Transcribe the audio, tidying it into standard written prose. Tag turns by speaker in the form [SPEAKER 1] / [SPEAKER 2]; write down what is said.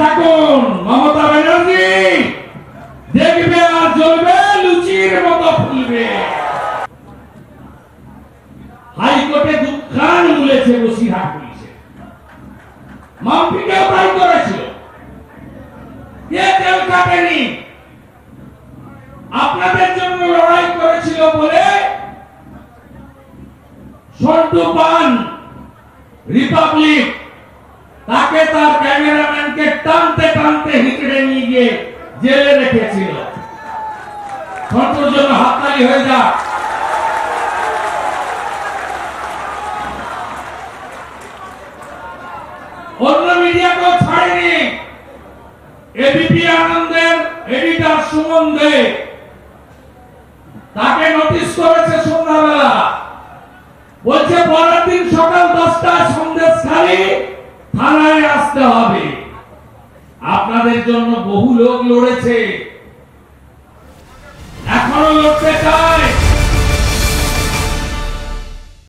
[SPEAKER 1] থাকুন মমতা ব্যানার্জি, দেখবে আর জ্বলবে লুচির মতো ফুলবে। হাইকোর্টে দুঃখান মুলেছে বসিরহাট পুলিশে, মাম্পিকেও তাই করেছিল। কে তেল কাটেনি? আপনাদের জন্য লড়াই করেছিল বলে সন্টু পান রিপাবলিক তাকে তার ক্যামেরাম্যানকে টানতে টানতে হিঁচড়ে নিয়ে গিয়ে জেলে রেখেছিল। সন্টুর জন্য হাততালি হয়ে যা। অন্য মিডিয়াকেও ছাড়েনি। এবিপি আনন্দের এডিটর সুমন দে তাকে নোটিশ করেছে সন্ধ্যাবেলা, বলছে পরের দিন সকাল 10টায় সন্দেশখালী থানায় আসতে হবে। আপনাদের জন্য বহু লোক লড়েছে।